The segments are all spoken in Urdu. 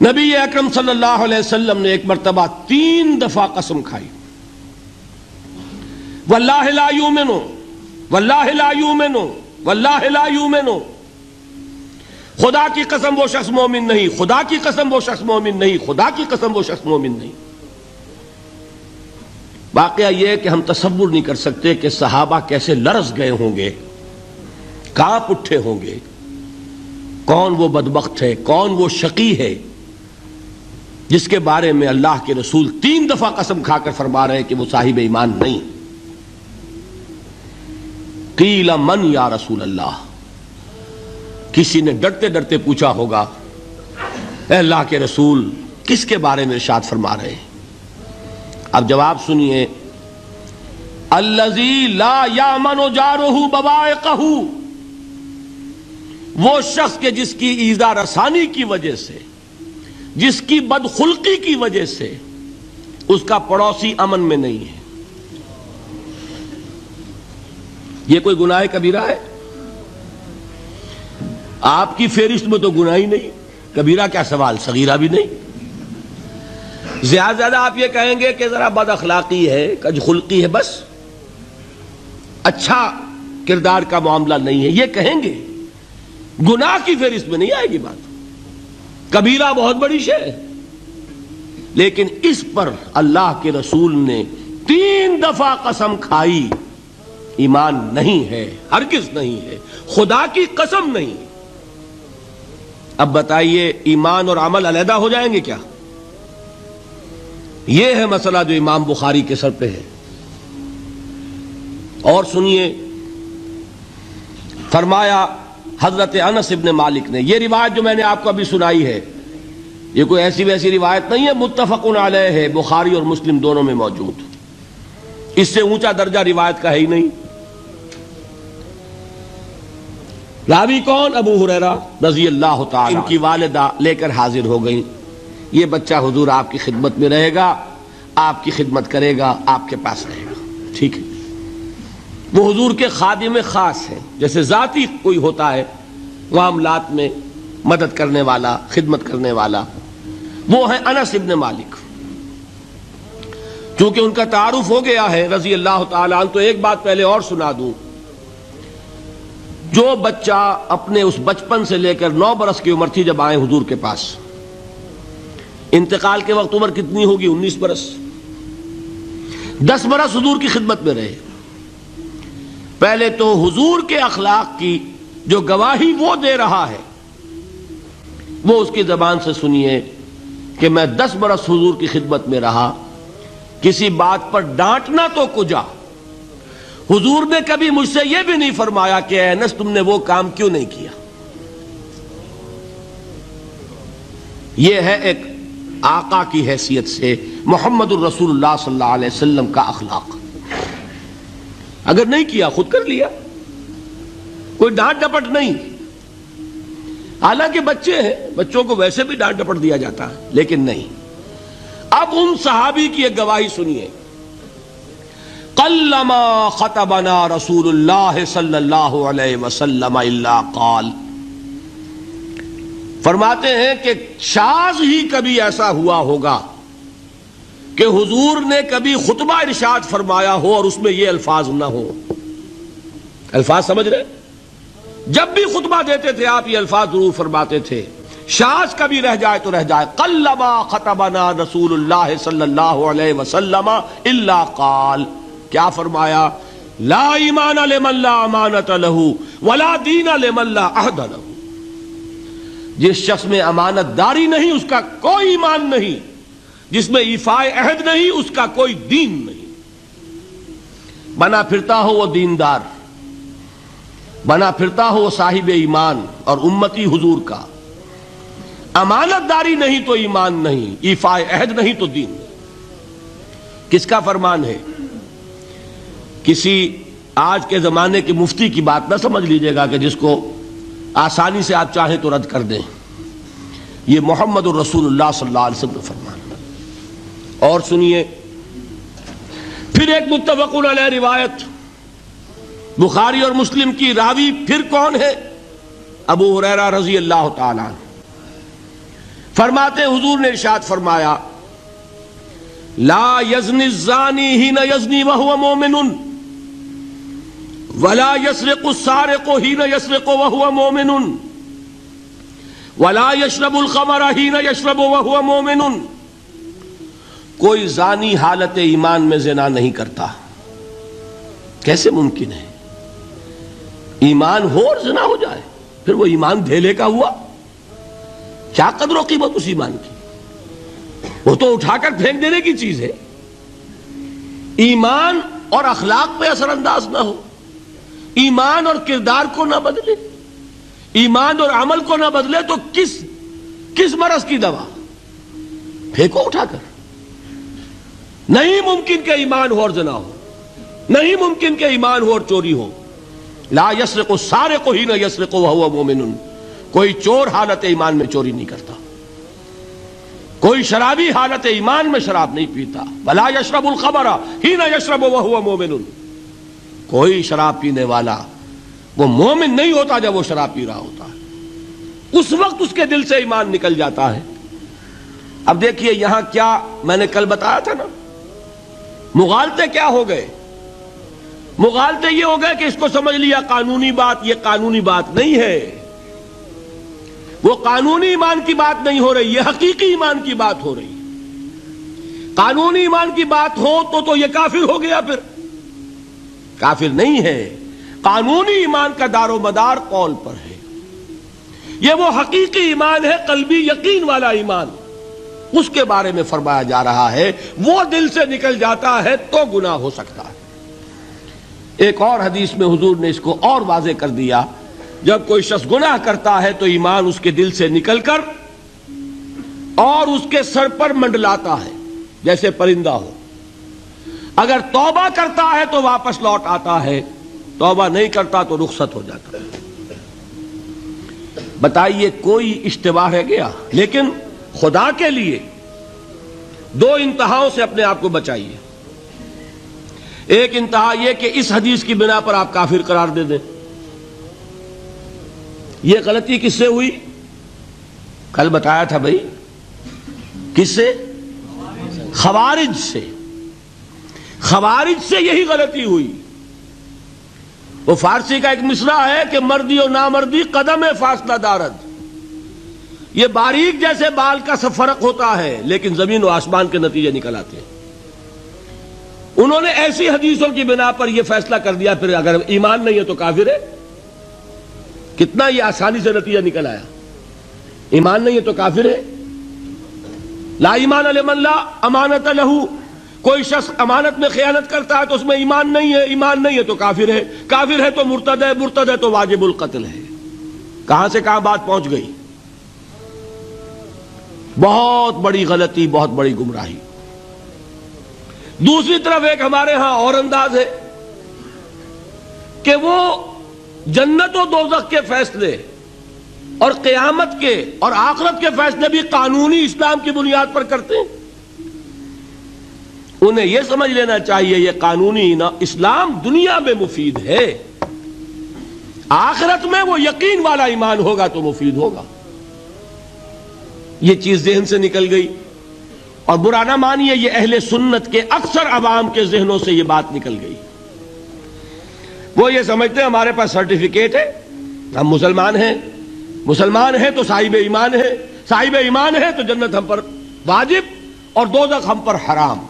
نبی اکرم صلی اللہ علیہ وسلم نے ایک مرتبہ 3 دفعہ قسم کھائی، واللہ لا یؤمنو، واللہ لا یؤمنو، واللہ لا یؤمنو، خدا کی قسم وہ شخص مومن نہیں، خدا کی قسم وہ شخص مومن نہیں، خدا کی قسم وہ شخص مومن نہیں۔ واقعہ یہ ہے کہ ہم تصور نہیں کر سکتے کہ صحابہ کیسے لرز گئے ہوں گے، کانپ اٹھے ہوں گے، کون وہ بدبخت ہے، کون وہ شقی ہے جس کے بارے میں اللہ کے رسول 3 دفعہ قسم کھا کر فرما رہے ہیں کہ وہ صاحب ایمان نہیں۔ قیل من یا رسول اللہ، کسی نے ڈرتے ڈرتے پوچھا ہوگا اے اللہ کے رسول کس کے بارے میں ارشاد فرما رہے ہیں؟ اب جواب سنیے، الذی لا یامن جارہ بوائقہ، وہ شخص کے جس کی ایذا رسانی کی وجہ سے، جس کی بدخلقی کی وجہ سے اس کا پڑوسی امن میں نہیں ہے۔ یہ کوئی گناہ کبیرہ ہے؟ آپ کی فہرست میں تو گناہ ہی نہیں، کبیرہ کیا سوال، صغیرہ بھی نہیں۔ زیادہ آپ یہ کہیں گے کہ ذرا بد اخلاقی ہے، کج خلقی ہے، بس اچھا کردار کا معاملہ نہیں ہے، یہ کہیں گے، گناہ کی فہرست میں نہیں آئے گی بات۔ کبیرہ بہت بڑی شے ہے، لیکن اس پر اللہ کے رسول نے 3 دفعہ قسم کھائی، ایمان نہیں ہے، ہرگز نہیں ہے، خدا کی قسم نہیں۔ اب بتائیے ایمان اور عمل علیحدہ ہو جائیں گے کیا؟ یہ ہے مسئلہ جو امام بخاری کے سر پہ ہے۔ اور سنیے، فرمایا حضرت انس ابن مالک نے، یہ روایت جو میں نے آپ کو ابھی سنائی ہے یہ کوئی ایسی ویسی روایت نہیں ہے، متفق علیہ ہے، بخاری اور مسلم دونوں میں موجود، اس سے اونچا درجہ روایت کا ہے ہی نہیں۔ راوی کون؟ ابو ہریرہ رضی اللہ تعالی، ان کی والدہ لے کر حاضر ہو گئیں، یہ بچہ حضور آپ کی خدمت میں رہے گا، آپ کی خدمت کرے گا، آپ کے پاس رہے گا، ٹھیک ہے۔ وہ حضور کے خادم خاص ہیں، جیسے ذاتی کوئی ہوتا ہے معاملات میں مدد کرنے والا، خدمت کرنے والا، وہ ہیں انس ابن مالک۔ چونکہ ان کا تعارف ہو گیا ہے رضی اللہ تعالیٰ عنہ، تو ایک بات پہلے اور سنا دوں، جو بچہ اپنے اس بچپن سے لے کر 9 برس کی عمر تھی جب آئے حضور کے پاس، انتقال کے وقت عمر کتنی ہوگی؟ 19 برس، 10 برس حضور کی خدمت میں رہے۔ پہلے تو حضور کے اخلاق کی جو گواہی وہ دے رہا ہے وہ اس کی زبان سے سنیے کہ میں 10 برس حضور کی خدمت میں رہا، کسی بات پر ڈانٹنا تو کجا، حضور نے کبھی مجھ سے یہ بھی نہیں فرمایا کہ اے انس تم نے وہ کام کیوں نہیں کیا۔ یہ ہے ایک آقا کی حیثیت سے محمد الرسول اللہ صلی اللہ علیہ وسلم کا اخلاق۔ اگر نہیں کیا خود کر لیا، کوئی ڈانٹ ڈپٹ نہیں، حالانکہ بچے ہیں، بچوں کو ویسے بھی ڈانٹ ڈپٹ دیا جاتا ہے، لیکن نہیں۔ اب ان صحابی کی ایک گواہی سنیے، قلما خطبنا رسول اللہ صلی اللہ علیہ وسلم الا قال، فرماتے ہیں کہ شاذ ہی کبھی ایسا ہوا ہوگا کہ حضور نے کبھی خطبہ ارشاد فرمایا ہو اور اس میں یہ الفاظ نہ ہو۔ الفاظ سمجھ رہے؟ جب بھی خطبہ دیتے تھے آپ یہ الفاظ ضرور فرماتے تھے، شاذ کبھی رہ جائے تو رہ جائے، قلما خطبنا رسول اللہ صلی اللہ علیہ وسلم الا قال، کیا فرمایا؟ لا ایمان لمن لا امانت لہ ولا دین لمن لا عہد لہ، جس شخص میں امانت داری نہیں اس کا کوئی ایمان نہیں، جس میں ایفائے عہد نہیں اس کا کوئی دین نہیں۔ بنا پھرتا ہو وہ دیندار، بنا پھرتا ہو وہ صاحب ایمان اور امتی حضور کا، امانت داری نہیں تو ایمان نہیں، ایفائے عہد نہیں تو دین نہیں۔ کس کا فرمان ہے؟ کسی آج کے زمانے کے مفتی کی بات نہ سمجھ لیجئے گا کہ جس کو آسانی سے آپ چاہیں تو رد کر دیں، یہ محمد الرسول اللہ صلی اللہ علیہ وسلم کا فرمان۔ اور سنیے پھر ایک متفق علیہ روایت بخاری اور مسلم کی، راوی پھر کون ہے؟ ابو ہریرہ رضی اللہ تعالیٰ عنہ۔ فرماتے حضور نے ارشاد فرمایا لا یزنی الزانی حین یزنی وہو مومن ولا یسرق السارق حین یسرق وہو مومن ولا یشرب الخمر حین یشرب وہو مومن. کوئی زانی حالت ایمان میں زنا نہیں کرتا. کیسے ممکن ہے؟ ایمان ہو اور زنا ہو جائے، پھر وہ ایمان دھیلے کا ہوا؟ کیا قدر و قیمت اس ایمان کی؟ وہ تو اٹھا کر پھینک دینے کی چیز ہے. ایمان اور اخلاق پہ اثر انداز نہ ہو، ایمان اور کردار کو نہ بدلے، ایمان اور عمل کو نہ بدلے تو کس مرض کی دوا؟ پھینکو اٹھا کر. نہیں ممکن کہ ایمان ہو اور زنا ہو، نہیں ممکن کہ ایمان ہو اور چوری ہو. لا یسرق السارق حین یسرق وہو مومن. کوئی چور حالت ایمان میں چوری نہیں کرتا، کوئی شرابی حالت ایمان میں شراب نہیں پیتا. ولا یشرب الخمر حین یشرب وہو مومن. کوئی شراب پینے والا وہ مومن نہیں ہوتا جب وہ شراب پی رہا ہوتا ہے، اس وقت اس کے دل سے ایمان نکل جاتا ہے. اب دیکھیے یہاں کیا میں نے کل بتایا تھا نا، مغالطے کیا ہو گئے؟ مغالطے یہ ہو گئے کہ اس کو سمجھ لیا قانونی بات. یہ قانونی بات نہیں ہے، وہ قانونی ایمان کی بات نہیں ہو رہی، یہ حقیقی ایمان کی بات ہو رہی. قانونی ایمان کی بات ہو تو یہ کافر ہو گیا. پھر کافر نہیں ہے. قانونی ایمان کا دار و مدار قول پر ہے. یہ وہ حقیقی ایمان ہے، قلبی یقین والا ایمان. اس کے بارے میں فرمایا جا رہا ہے وہ دل سے نکل جاتا ہے تو گناہ ہو سکتا ہے. ایک اور حدیث میں حضور نے اس کو اور واضح کر دیا، جب کوئی شخص گناہ کرتا ہے تو ایمان اس کے دل سے نکل کر اور اس کے سر پر منڈلاتا ہے جیسے پرندہ ہو. اگر توبہ کرتا ہے تو واپس لوٹ آتا ہے، توبہ نہیں کرتا تو رخصت ہو جاتا ہے. بتائیے کوئی اشتباہ رہ گیا؟ لیکن خدا کے لیے دو انتہاؤں سے اپنے آپ کو بچائیے. ایک انتہا یہ کہ اس حدیث کی بنا پر آپ کافر قرار دے دیں. یہ غلطی کس سے ہوئی؟ کل بتایا تھا بھائی، کس سے؟ خوارج سے. خوارج سے یہی غلطی ہوئی. وہ فارسی کا ایک مصرع ہے کہ مردی و نامردی قدم فاصلہ دارد. یہ باریک جیسے بال کا سا فرق ہوتا ہے لیکن زمین و آسمان کے نتیجے نکل آتے ہیں. انہوں نے ایسی حدیثوں کی بنا پر یہ فیصلہ کر دیا پھر اگر ایمان نہیں ہے تو کافر ہے. کتنا یہ آسانی سے نتیجہ نکل آیا. ایمان نہیں ہے تو کافر ہے. لا ایمان لمن لا امانت لہو. کوئی شخص امانت میں خیانت کرتا ہے تو اس میں ایمان نہیں ہے، ایمان نہیں ہے تو کافر ہے. کافر ہے تو مرتد ہے، مرتد ہے تو واجب القتل ہے. کہاں سے کہاں بات پہنچ گئی؟ بہت بڑی غلطی، بہت بڑی گمراہی. دوسری طرف ایک ہمارے ہاں اور انداز ہے کہ وہ جنت و دوزخ کے فیصلے اور قیامت کے اور آخرت کے فیصلے بھی قانونی اسلام کی بنیاد پر کرتے ہیں. انہیں یہ سمجھ لینا چاہیے یہ قانونی اسلام دنیا میں مفید ہے، آخرت میں وہ یقین والا ایمان ہوگا تو مفید ہوگا. یہ چیز ذہن سے نکل گئی. اور برا نہ مانیے، یہ اہل سنت کے اکثر عوام کے ذہنوں سے یہ بات نکل گئی. وہ یہ سمجھتے ہیں ہمارے پاس سرٹیفکیٹ ہے، ہم مسلمان ہیں، مسلمان ہیں تو صاحب ایمان ہے، صاحب ایمان ہے تو جنت ہم پر واجب اور دوزخ ہم پر حرام.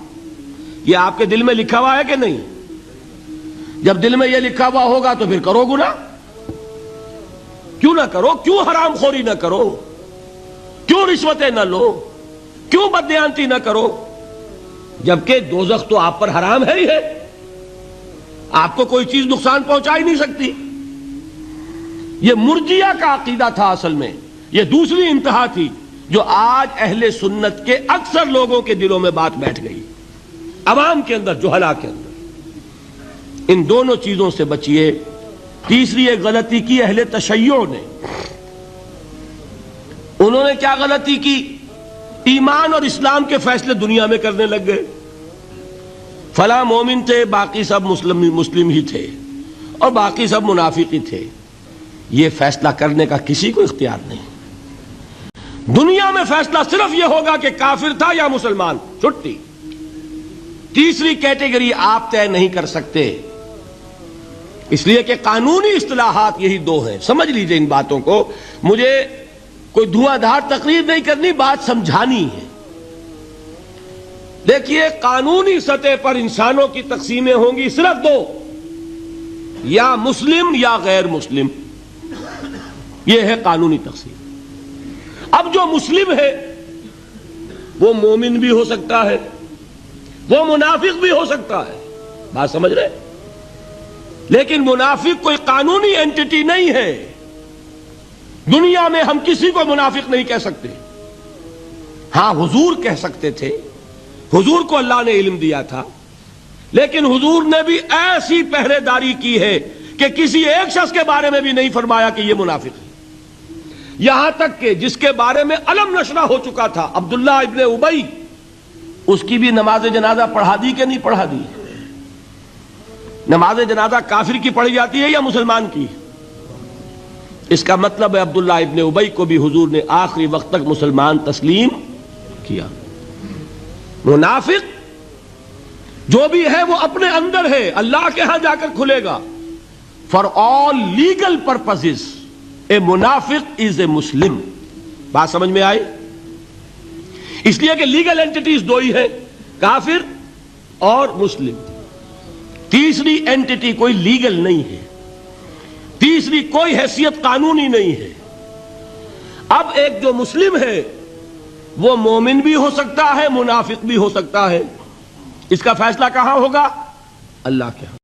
یہ آپ کے دل میں لکھا ہوا ہے کہ نہیں؟ جب دل میں یہ لکھا ہوا ہوگا تو پھر کرو گناہ. کیوں نہ کرو؟ کیوں حرام خوری نہ کرو؟ کیوں رشوتیں نہ لو؟ کیوں بددیانتی نہ کرو؟ جبکہ دوزخ تو آپ پر حرام ہے ہی ہے، آپ کو کوئی چیز نقصان پہنچا ہی نہیں سکتی. یہ مرجیہ کا عقیدہ تھا اصل میں. یہ دوسری انتہا تھی جو آج اہل سنت کے اکثر لوگوں کے دلوں میں بات بیٹھ گئی، عوام کے اندر، جہلا کے اندر. ان دونوں چیزوں سے بچیے. تیسری ایک غلطی کی اہل تشیع نے. انہوں نے کیا غلطی کی؟ ایمان اور اسلام کے فیصلے دنیا میں کرنے لگ گئے. فلاں مومن تھے، باقی سب مسلم ہی تھے اور باقی سب منافق ہی تھے. یہ فیصلہ کرنے کا کسی کو اختیار نہیں. دنیا میں فیصلہ صرف یہ ہوگا کہ کافر تھا یا مسلمان، چھٹی۔ تیسری کیٹیگری آپ طے نہیں کر سکتے، اس لیے کہ قانونی اصطلاحات یہی دو ہیں۔ سمجھ لیجئے ان باتوں کو، مجھے کوئی دھواں دھار تقریر نہیں کرنی، بات سمجھانی ہے۔ دیکھیے، قانونی سطح پر انسانوں کی تقسیمیں ہوں گی صرف دو، یا مسلم یا غیر مسلم، یہ ہے قانونی تقسیم۔ اب جو مسلم ہے وہ مومن بھی ہو سکتا ہے، وہ منافق بھی ہو سکتا ہے، بات سمجھ رہے؟ لیکن منافق کوئی قانونی اینٹی نہیں ہے۔ دنیا میں ہم کسی کو منافق نہیں کہہ سکتے۔ ہاں، حضور کہہ سکتے تھے، حضور کو اللہ نے علم دیا تھا، لیکن حضور نے بھی ایسی پہرے داری کی ہے کہ کسی ایک شخص کے بارے میں بھی نہیں فرمایا کہ یہ منافق ہے۔ یہاں تک کہ جس کے بارے میں علم نشرہ ہو چکا تھا، عبداللہ ابن ابی، اس کی بھی نماز جنازہ پڑھا دی کہ نہیں پڑھا دی؟ نماز جنازہ کافر کی پڑھی جاتی ہے یا مسلمان کی؟ اس کا مطلب ہے عبداللہ ابن ابی کو بھی حضور نے آخری وقت تک مسلمان تسلیم کیا۔ منافق جو بھی ہے وہ اپنے اندر ہے، اللہ کے ہاں جا کر کھلے گا۔ فار آل لیگل پرپزز اے منافق از اے مسلم، بات سمجھ میں آئی؟ اس لیے کہ لیگل اینٹیز دو ہی ہیں، کافر اور مسلم۔ تیسری اینٹی کوئی لیگل نہیں ہے، تیسری کوئی حیثیت قانونی نہیں ہے۔ اب ایک جو مسلم ہے وہ مومن بھی ہو سکتا ہے، منافق بھی ہو سکتا ہے۔ اس کا فیصلہ کہاں ہوگا؟ اللہ کے ہاں۔